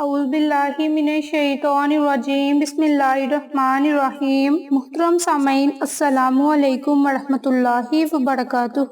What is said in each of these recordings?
اعوذ باللہ من الشیطان الرجیم بسم اللہ الرحمن الرحیم۔ محترم سامعین، السلام علیکم ورحمۃ اللہ وبرکاتہ۔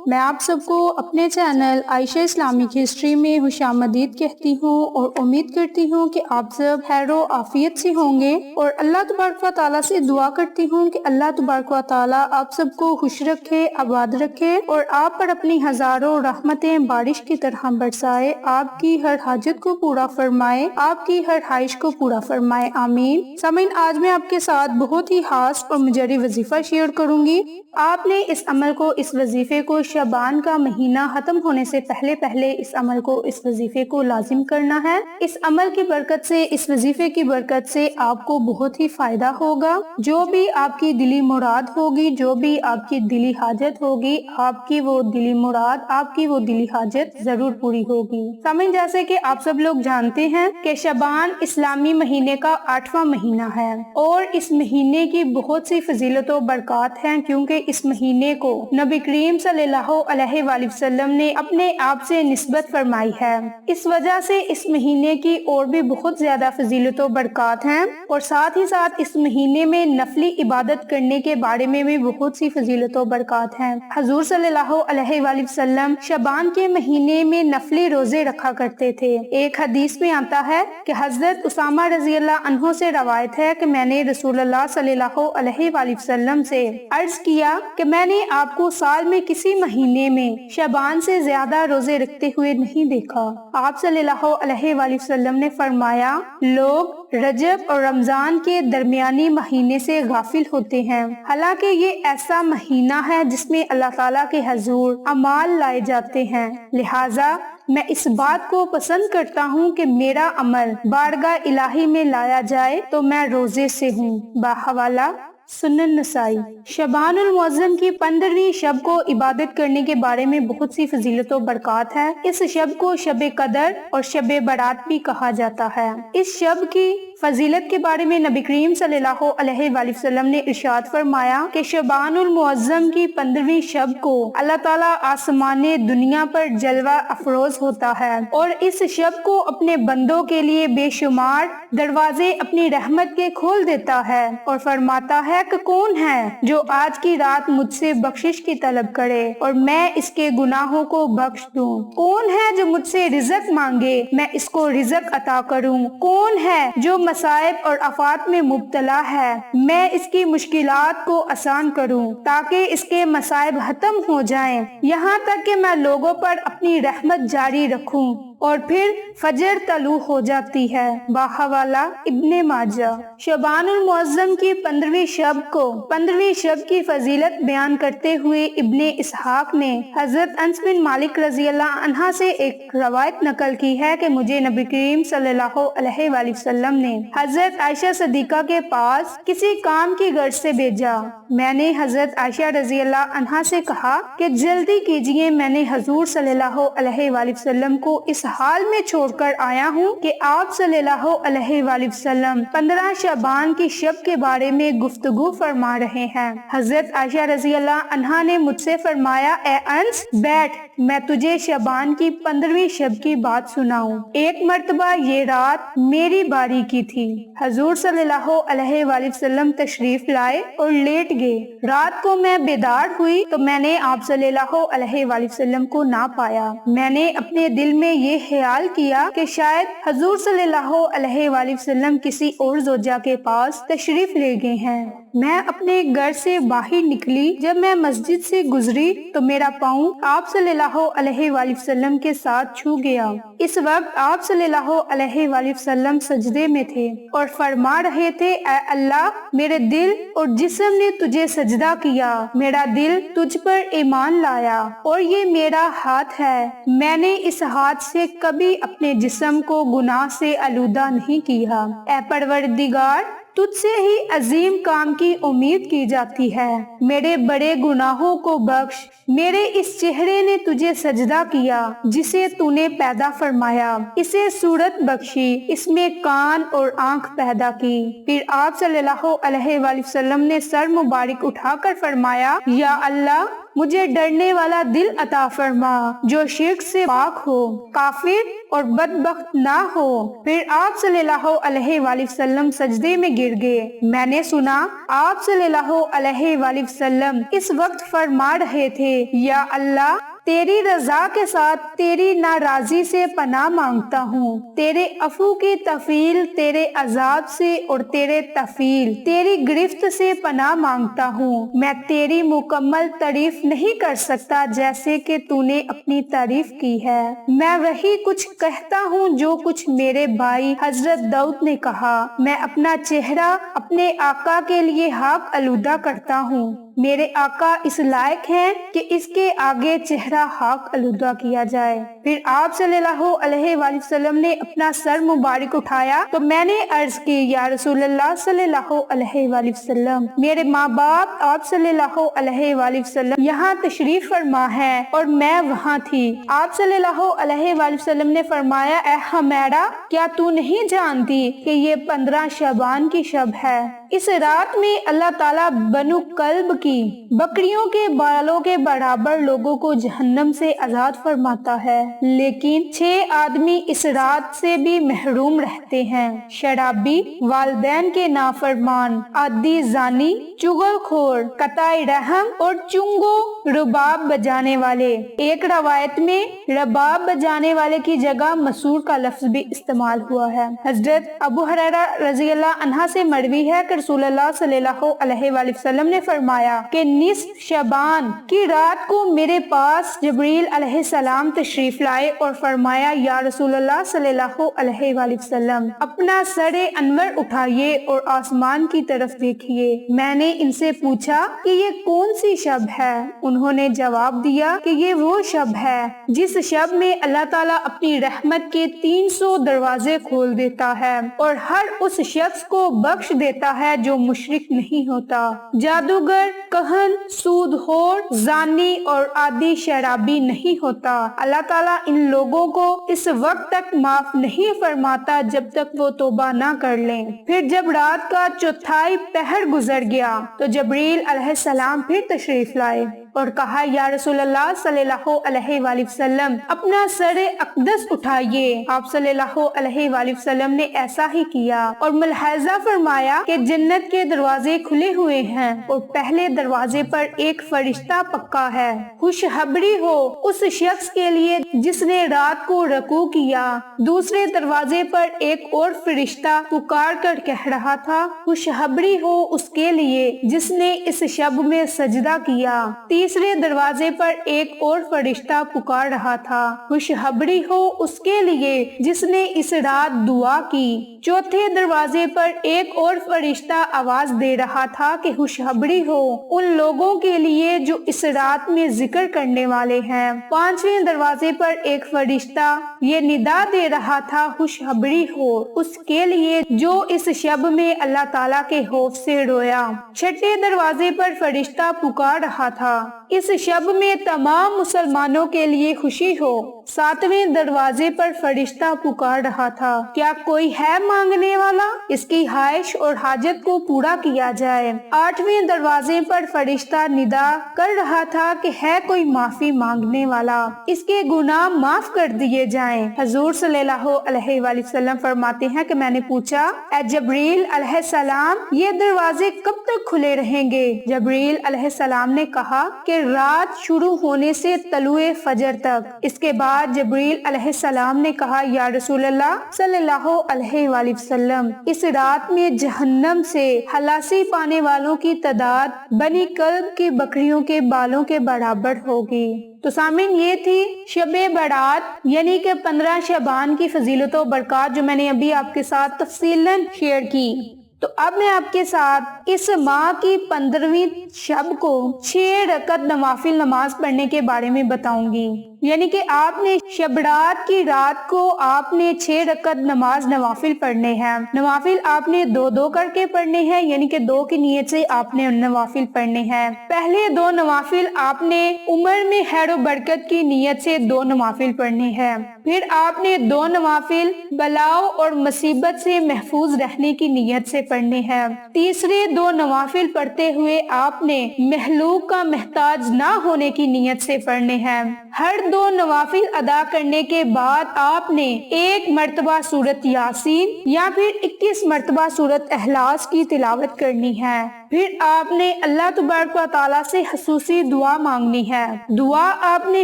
میں آپ سب کو اپنے چینل عائشہ اسلامک ہسٹری میں خوش آمدید کہتی ہوں اور امید کرتی ہوں کہ آپ سب خیر و عافیت سے ہوں گے، اور اللہ تبارک و تعالیٰ سے دعا کرتی ہوں کہ اللہ تبارک و تعالیٰ آپ سب کو خوش رکھے، آباد رکھے، اور آپ پر اپنی ہزاروں رحمتیں بارش کی طرح برسائے، آپ کی ہر حاجت کو پورا فرمائے، آپ کی ہر خواہش کو پورا فرمائے، آمین۔ سامعین، آج میں آپ کے ساتھ بہت ہی خاص اور مجرب وظیفہ شیئر کروں گی۔ آپ نے اس عمل کو، اس وظیفے کو شعبان کا مہینہ ختم ہونے سے پہلے اس عمل کو، اس وظیفے کو لازم کرنا ہے۔ اس عمل کی برکت سے، اس وظیفے کی برکت سے آپ کو بہت ہی فائدہ ہوگا۔ جو بھی آپ کی دلی مراد ہوگی، جو بھی آپ کی دلی حاجت ہوگی، آپ کی وہ دلی مراد، آپ کی وہ دلی حاجت ضرور پوری ہوگی۔ سامعین، جیسے کہ آپ سب لوگ جانتے ہیں کہ شعبان اسلامی مہینے کا 8واں مہینہ ہے، اور اس مہینے کی بہت سی فضیلت و برکات ہیں، کیونکہ اس مہینے کو نبی کریم صلی اللہ علیہ وآلہ وسلم نے اپنے آپ سے نسبت فرمائی ہے۔ اس وجہ سے اس مہینے کی اور بھی بہت زیادہ فضیلت و برکات ہیں، اور ساتھ ہی ساتھ اس مہینے میں نفلی عبادت کرنے کے بارے میں بھی بہت سی فضیلت و برکات ہیں۔ حضور صلی اللہ علیہ وآلہ وسلم شعبان کے مہینے میں نفلی روزے رکھا کرتے تھے۔ ایک حدیث میں آتا ہے کہ حضرت اسامہ رضی اللہ عنہ سے روایت ہے کہ میں نے رسول اللہ صلی اللہ علیہ وآلہ وسلم سے عرض کیا کہ میں نے آپ کو سال میں کسی مہینے میں شعبان سے زیادہ روزے رکھتے ہوئے نہیں دیکھا۔ آپ صلی اللہ علیہ وآلہ وسلم نے فرمایا، لوگ رجب اور رمضان کے درمیانی مہینے سے غافل ہوتے ہیں، حالانکہ یہ ایسا مہینہ ہے جس میں اللہ تعالیٰ کے حضور اعمال لائے جاتے ہیں، لہٰذا میں اس بات کو پسند کرتا ہوں کہ میرا عمل بارگاہ الہی میں لایا جائے تو میں روزے سے ہوں۔ بحوالہ سنن نسائی۔ شعبان المعظم کی 15ویں شب کو عبادت کرنے کے بارے میں بہت سی فضیلت و برکات ہے۔ اس شب کو شب قدر اور شب برات بھی کہا جاتا ہے۔ اس شب کی فضیلت کے بارے میں نبی کریم صلی اللہ علیہ وآلہ وسلم نے ارشاد فرمایا کہ شعبان المعظم کی 15ویں شب کو اللہ تعالیٰ آسمان دنیا پر جلوہ افروز ہوتا ہے، اور اس شب کو اپنے بندوں کے لیے بے شمار دروازے اپنی رحمت کے کھول دیتا ہے، اور فرماتا ہے کہ کون ہے جو آج کی رات مجھ سے بخشش کی طلب کرے اور میں اس کے گناہوں کو بخش دوں، کون ہے جو مجھ سے رزق مانگے میں اس کو رزق عطا کروں، کون ہے جو مصائب اور آفات میں مبتلا ہے میں اس کی مشکلات کو آسان کروں تاکہ اس کے مصائب ختم ہو جائیں، یہاں تک کہ میں لوگوں پر اپنی رحمت جاری رکھوں، اور پھر فجر طلوع ہو جاتی ہے۔ بحوالہ ابن ماجہ۔ شعبان المعظم کی 15ویں شب کو 15ویں شب کی فضیلت بیان کرتے ہوئے ابن اسحاق نے حضرت انس بن مالک رضی اللہ عنہ سے ایک روایت نقل کی ہے کہ مجھے نبی کریم صلی اللہ علیہ وآلہ وسلم نے حضرت عائشہ صدیقہ کے پاس کسی کام کی غرض سے بھیجا۔ میں نے حضرت عائشہ رضی اللہ عنہا سے کہا کہ جلدی کیجئے، میں نے حضور صلی اللہ علیہ وآلہ وسلم کو اس حال میں چھوڑ کر آیا ہوں کہ آپ صلی اللہ علیہ وآلہ وسلم 15 شعبان کی شب کے بارے میں گفتگو فرما رہے ہیں۔ حضرت عائشہ رضی اللہ عنہا نے مجھ سے فرمایا، اے انس بیٹھ، میں تجھے شعبان کی 15ویں شب کی بات سناؤں۔ ایک مرتبہ یہ رات میری باری کی تھی، حضور صلی اللہ علیہ وآلہ وسلم تشریف لائے اور لیٹ گئے۔ رات کو میں بیدار ہوئی تو میں نے آپ صلی اللہ علیہ وآلہ وسلم کو نہ پایا۔ میں نے اپنے دل میں یہ خیال کیا کہ شاید حضور صلی اللہ علیہ وآلہ وسلم کسی اور زوجہ کے پاس تشریف لے گئے ہیں۔ میں اپنے گھر سے باہر نکلی، جب میں مسجد سے گزری تو میرا پاؤں آپ صلی اللہ علیہ وآلہ وسلم کے ساتھ چھو گیا۔ اس وقت آپ صلی اللہ علیہ وآلہ وسلم سجدے میں تھے اور فرما رہے تھے، اے اللہ، میرے دل اور جسم نے تجھے سجدہ کیا، میرا دل تجھ پر ایمان لایا، اور یہ میرا ہاتھ ہے، میں نے اس ہاتھ سے کبھی اپنے جسم کو گناہ سے آلودہ نہیں کیا۔ اے پروردگار، تجھ سے ہی عظیم کام کی امید کی جاتی ہے، میرے بڑے گناہوں کو بخش۔ میرے اس چہرے نے تجھے سجدہ کیا جسے تو نے پیدا فرمایا، اسے صورت بخشی، اس میں کان اور آنکھ پیدا کی۔ پھر آپ صلی اللہ علیہ وآلہ وسلم نے سر مبارک اٹھا کر فرمایا، یا اللہ، مجھے ڈرنے والا دل عطا فرما جو شرک سے پاک ہو، کافر اور بدبخت نہ ہو۔ پھر آپ صلی اللہ علیہ وآلہ وسلم سجدے میں گر گئے۔ میں نے سنا آپ صلی اللہ علیہ وآلہ وسلم اس وقت فرما رہے تھے، یا اللہ تیری رضا کے ساتھ تیری ناراضی سے پناہ مانگتا ہوں، تیرے عفو کی تفیل، تیرے عذاب سے اور تیرے تفیل تیری گرفت سے پناہ مانگتا ہوں۔ میں تیری مکمل تعریف نہیں کر سکتا جیسے کہ تو نے اپنی تعریف کی ہے۔ میں وہی کچھ کہتا ہوں جو کچھ میرے بھائی حضرت داؤد نے کہا، میں اپنا چہرہ اپنے آقا کے لیے خاک آلودہ کرتا ہوں۔ میرے آقا اس لائق ہیں کہ اس کے آگے چہرہ خاک آلودہ کیا جائے۔ پھر آپ صلی اللہ علیہ وآلہ وسلم نے اپنا سر مبارک اٹھایا تو میں نے عرض کی، یا رسول اللہ صلی اللہ علیہ وآلہ وسلم، میرے ماں باپ آپ صلی اللہ علیہ وآلہ وسلم یہاں تشریف فرما ہے اور میں وہاں تھی۔ آپ صلی اللہ علیہ وآلہ وسلم نے فرمایا، اے حمیرہ، کیا تو نہیں جانتی کہ یہ 15 شعبان کی شب ہے؟ اس رات میں اللہ تعالیٰ بنو کلب کی بکریوں کے بالوں کے برابر لوگوں کو جہنم سے آزاد فرماتا ہے، لیکن 6 آدمی اس رات سے بھی محروم رہتے ہیں: شرابی، والدین کے نافرمان، عادی زانی، چغل خور، قطع رحم اور چنگو رباب بجانے والے۔ ایک روایت میں رباب بجانے والے کی جگہ مسور کا لفظ بھی استعمال ہوا ہے۔ حضرت ابو ہریرہ رضی اللہ عنہ سے مروی ہے کہ رسول اللہ صلی اللہ علیہ وآلہ وسلم نے فرمایا کہ نصف شعبان کی رات کو میرے پاس جبریل علیہ السلام تشریف لائے اور فرمایا، یا رسول اللہ صلی اللہ علیہ وآلہ وسلم، اپنا سر انور اٹھائیے اور آسمان کی طرف دیکھیے۔ میں نے ان سے پوچھا کہ یہ کون سی شب ہے؟ انہوں نے جواب دیا کہ یہ وہ شب ہے جس شب میں اللہ تعالیٰ اپنی رحمت کے 300 دروازے کھول دیتا ہے اور ہر اس شخص کو بخش دیتا ہے جو مشرک نہیں ہوتا، جادوگر، کہن، سود خور، زانی اور عادی شرابی نہیں ہوتا۔ اللہ تعالیٰ ان لوگوں کو اس وقت تک معاف نہیں فرماتا جب تک وہ توبہ نہ کر لیں۔ پھر جب رات کا چوتھائی پہر گزر گیا تو جبریل علیہ السلام پھر تشریف لائے اور کہا، یا رسول اللہ صلی اللہ علیہ وآلہ وسلم، اپنا سر اقدس اٹھائیے۔ آپ صلی اللہ علیہ وآلہ وسلم نے ایسا ہی کیا اور ملاحظہ فرمایا کہ جنت کے دروازے کھلے ہوئے ہیں اور پہلے دروازے پر ایک فرشتہ پکا ہے۔ خوشخبری ہو اس شخص کے لیے جس نے رات کو رکوع کیا۔ دوسرے دروازے پر ایک اور فرشتہ پکار کر کہہ رہا تھا، خوشخبری ہو اس کے لیے جس نے اس شب میں سجدہ کیا۔ تیسرے دروازے پر ایک اور فرشتہ پکار رہا تھا، خوشخبری ہو اس کے لیے جس نے اس رات دعا کی۔ چوتھے دروازے پر ایک اور فرشتہ آواز دے رہا تھا کہ خوشخبری ہو ان لوگوں کے لیے جو اس رات میں ذکر کرنے والے ہیں۔ پانچویں دروازے پر ایک فرشتہ یہ ندا دے رہا تھا، خوشخبری ہو اس کے لیے جو اس شب میں اللہ تعالیٰ کے خوف سے رویا۔ چھٹے دروازے پر فرشتہ پکار رہا تھا، اس شب میں تمام مسلمانوں کے لیے خوشی ہو۔ ساتویں دروازے پر فرشتہ پکار رہا تھا، کیا کوئی ہے مانگنے والا؟ اس کی خواہش اور حاجت کو پورا کیا جائے۔ آٹھویں دروازے پر فرشتہ ندا کر رہا تھا کہ ہے کوئی معافی مانگنے والا، اس کے گناہ معاف کر دیے جائیں۔ حضور صلی اللہ علیہ وآلہ وسلم فرماتے ہیں کہ میں نے پوچھا، اے جبریل علیہ السلام، یہ دروازے کب تک کھلے رہیں گے؟ جبریل علیہ السلام نے کہا کہ رات شروع ہونے سے طلوع فجر تک۔ اس کے بعد جبریل علیہ السلام نے کہا، یا رسول اللہ صلی اللہ علیہ وآلہ وسلم، اس رات میں جہنم سے خلاصی پانے والوں کی تعداد بنی کلب کی بکریوں کے بالوں کے برابر ہوگی۔ تو سامعین، یہ تھی شب برات یعنی کہ 15 شعبان کی فضیلت و برکات جو میں نے ابھی آپ کے ساتھ تفصیلاً شیئر کی۔ تو اب میں آپ کے ساتھ اس ماہ کی 15ویں شب کو 6 رکعت نوافل نماز پڑھنے کے بارے میں بتاؤں گی۔ یعنی کہ آپ نے شب رات کی رات کو آپ نے 6 رکعت نماز نوافل پڑھنے ہیں. نوافل آپ نے 2 کر کے پڑھنے ہیں، یعنی کہ 2 کی نیت سے آپ نے نوافل پڑھنے ہیں. پہلے 2 نوافل آپ نے عمر میں خیر و برکت کی نیت سے 2 نوافل پڑھنے ہیں. پھر آپ نے 2 نوافل بلاؤ اور مصیبت سے محفوظ رہنے کی نیت سے پڑھنے ہیں. تیسرے 2 نوافل پڑھتے ہوئے آپ نے مخلوق کا محتاج نہ ہونے کی نیت سے پڑھنے ہیں. ہر 2 نوافل ادا کرنے کے بعد آپ نے 1 مرتبہ سورۃ یاسین یا پھر 21 مرتبہ سورۃ اخلاص کی تلاوت کرنی ہے. پھر آپ نے اللہ تبارک و تعالیٰ سے خصوصی دعا مانگنی ہے. دعا آپ نے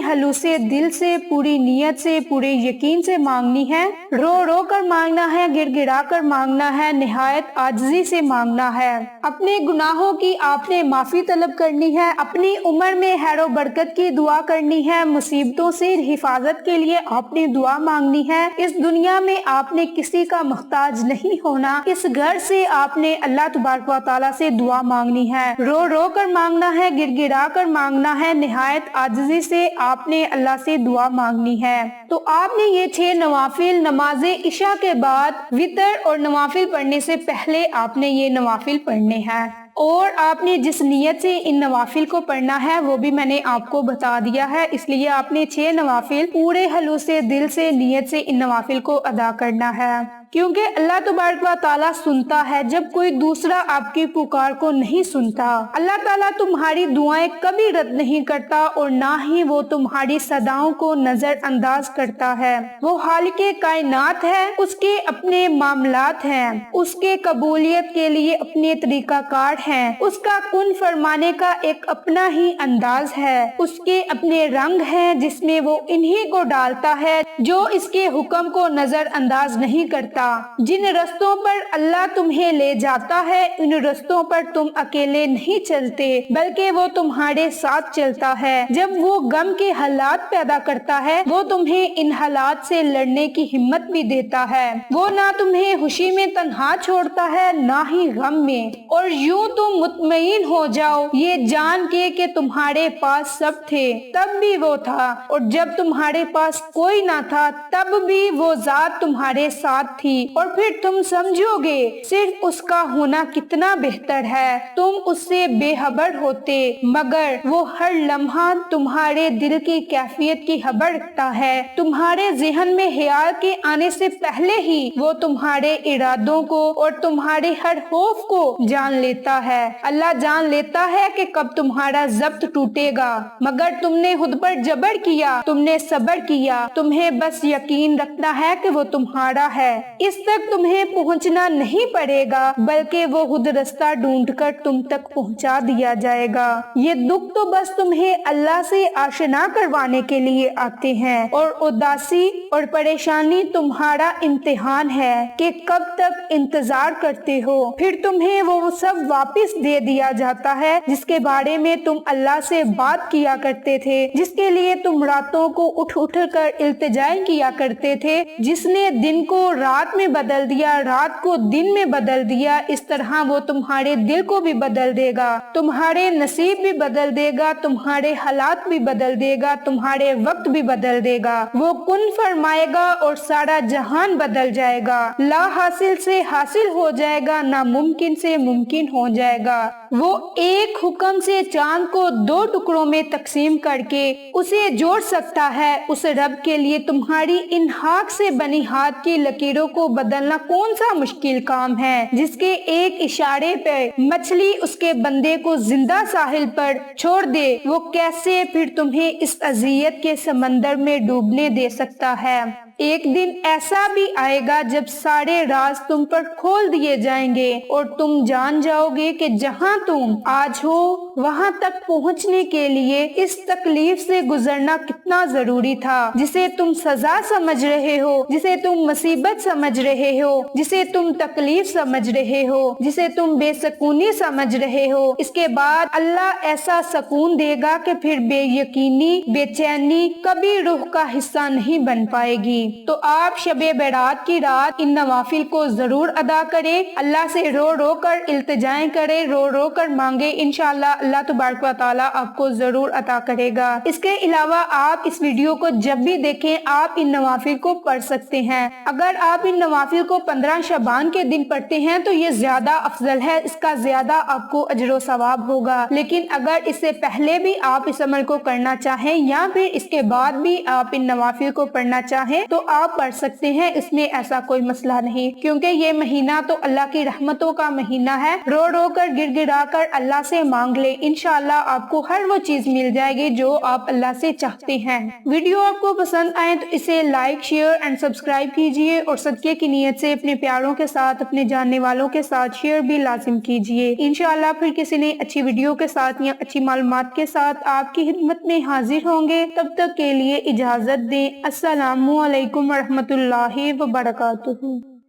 خلوص دل سے، پوری نیت سے، پورے یقین سے مانگنی ہے. رو رو کر مانگنا ہے، گر گرا کر مانگنا ہے، نہایت عاجزی سے مانگنا ہے. اپنے گناہوں کی آپ نے معافی طلب کرنی ہے. اپنی عمر میں خیر و برکت کی دعا کرنی ہے. مصیبتوں سے حفاظت کے لیے آپ نے دعا مانگنی ہے. اس دنیا میں آپ نے کسی کا محتاج نہیں ہونا. اس گھر سے آپ نے اللہ تبارک و تعالیٰ سے دعا مانگنی ہے. رو رو کر مانگنا ہے، گر گرا کر مانگنا ہے، نہایت عاجزی سے آپ نے اللہ سے دعا مانگنی ہے. تو آپ نے یہ 6 نوافل نماز عشاء کے بعد وتر اور نوافل پڑھنے سے پہلے آپ نے یہ نوافل پڑھنے ہیں. اور آپ نے جس نیت سے ان نوافل کو پڑھنا ہے وہ بھی میں نے آپ کو بتا دیا ہے. اس لیے آپ نے 6 نوافل پورے خلوص دل سے نیت سے ان نوافل کو ادا کرنا ہے. کیونکہ اللہ تبارک و تعالیٰ سنتا ہے جب کوئی دوسرا آپ کی پکار کو نہیں سنتا. اللہ تعالیٰ تمہاری دعائیں کبھی رد نہیں کرتا اور نہ ہی وہ تمہاری صداؤں کو نظر انداز کرتا ہے. وہ خالق کائنات ہے، اس کے اپنے معاملات ہیں، اس کے قبولیت کے لیے اپنے طریقہ کار ہیں. اس کا کن فرمانے کا ایک اپنا ہی انداز ہے. اس کے اپنے رنگ ہیں جس میں وہ انہی کو ڈالتا ہے جو اس کے حکم کو نظر انداز نہیں کرتا. جن رستوں پر اللہ تمہیں لے جاتا ہے ان رستوں پر تم اکیلے نہیں چلتے بلکہ وہ تمہارے ساتھ چلتا ہے. جب وہ غم کے حالات پیدا کرتا ہے وہ تمہیں ان حالات سے لڑنے کی ہمت بھی دیتا ہے. وہ نہ تمہیں خوشی میں تنہا چھوڑتا ہے نہ ہی غم میں. اور یوں تم مطمئن ہو جاؤ یہ جان کے کہ تمہارے پاس سب تھے تب بھی وہ تھا، اور جب تمہارے پاس کوئی نہ تھا تب بھی وہ ذات تمہارے ساتھ تھی. اور پھر تم سمجھو گے صرف اس کا ہونا کتنا بہتر ہے. تم اس سے بے خبر ہوتے مگر وہ ہر لمحہ تمہارے دل کی کیفیت کی خبر رکھتا ہے. تمہارے ذہن میں خیال کے آنے سے پہلے ہی وہ تمہارے ارادوں کو اور تمہارے ہر خوف کو جان لیتا ہے. اللہ جان لیتا ہے کہ کب تمہارا ضبط ٹوٹے گا، مگر تم نے خود پر جبر کیا، تم نے صبر کیا. تمہیں بس یقین رکھنا ہے کہ وہ تمہارا ہے. اس تک تمہیں پہنچنا نہیں پڑے گا بلکہ وہ خود رستہ ڈھونڈ کر تم تک پہنچا دیا جائے گا. یہ دکھ تو بس تمہیں اللہ سے آشنا کروانے کے لیے آتے ہیں، اور اداسی اور پریشانی تمہارا امتحان ہے کہ کب تک انتظار کرتے ہو. پھر تمہیں وہ سب واپس دے دیا جاتا ہے جس کے بارے میں تم اللہ سے بات کیا کرتے تھے، جس کے لیے تم راتوں کو اٹھ اٹھ کر التجائیں کیا کرتے تھے. جس نے دن کو رات میں بدل دیا، رات کو دن میں بدل دیا، اس طرح وہ تمہارے دل کو بھی بدل دے گا، تمہارے نصیب بھی بدل دے گا، تمہارے حالات بھی بدل دے گا، تمہارے وقت بھی بدل دے گا. وہ کن فرمائے گا اور سارا جہان بدل جائے گا. لا حاصل سے حاصل ہو جائے گا، ناممکن سے ممکن ہو جائے گا. وہ ایک حکم سے چاند کو 2 ٹکڑوں میں تقسیم کر کے اسے جوڑ سکتا ہے. اس رب کے لیے تمہاری ان خاک سے بنی ہاتھ کی لکیروں کو بدلنا کون سا مشکل کام ہے، جس کے ایک اشارے پہ مچھلی اس کے بندے کو زندہ ساحل پر چھوڑ دے، وہ کیسے پھر تمہیں اس اذیت کے سمندر میں ڈوبنے دے سکتا ہے. ایک دن ایسا بھی آئے گا جب سارے راز تم پر کھول دیے جائیں گے اور تم جان جاؤ گے کہ جہاں تم آج ہو وہاں تک پہنچنے کے لیے اس تکلیف سے گزرنا کتنا ضروری تھا، جسے تم سزا سمجھ رہے ہو، جسے تم مصیبت سمجھ رہے ہو، جسے تم تکلیف سمجھ رہے ہو، جسے تم بے سکونی سمجھ رہے ہو. اس کے بعد اللہ ایسا سکون دے گا کہ پھر بے یقینی، بے چینی کبھی روح کا حصہ نہیں بن پائے گی. تو آپ شب برات کی رات ان نوافل کو ضرور ادا کریں، اللہ سے رو رو کر التجائیں کریں، رو رو کر مانگے، انشاءاللہ اللہ تبارک و تعالیٰ آپ کو ضرور عطا کرے گا۔ اس کے علاوہ آپ اس ویڈیو کو جب بھی دیکھیں آپ ان نوافل کو پڑھ سکتے ہیں۔ اگر آپ ان نوافل کو 15 شعبان کے دن پڑھتے ہیں تو یہ زیادہ افضل ہے، اس کا زیادہ آپ کو اجر و ثواب ہوگا، لیکن اگر اس سے پہلے بھی آپ اس عمل کو کرنا چاہیں یا پھر اس کے بعد بھی آپ ان نوافل کو پڑھنا چاہیں تو آپ پڑھ سکتے ہیں، اس میں ایسا کوئی مسئلہ نہیں، کیونکہ یہ مہینہ تو اللہ کی رحمتوں کا مہینہ ہے۔ رو رو کر گر گرا کر اللہ سے مانگ لے، انشاءاللہ آپ کو ہر وہ چیز مل جائے گی جو آپ اللہ سے چاہتے ہیں۔ ویڈیو آپ کو پسند آئے تو اسے لائک، شیئر اینڈ سبسکرائب کیجئے اور صدقے کی نیت سے اپنے پیاروں کے ساتھ، اپنے جاننے والوں کے ساتھ شیئر بھی لازم کیجئے۔ انشاءاللہ پھر کسی نے اچھی ویڈیو کے ساتھ یا اچھی معلومات کے ساتھ آپ کی خدمت میں حاضر ہوں گے، تب تک کے لیے اجازت دیں۔ السلام علیکم ورحمۃ اللہ وبرکاتہ۔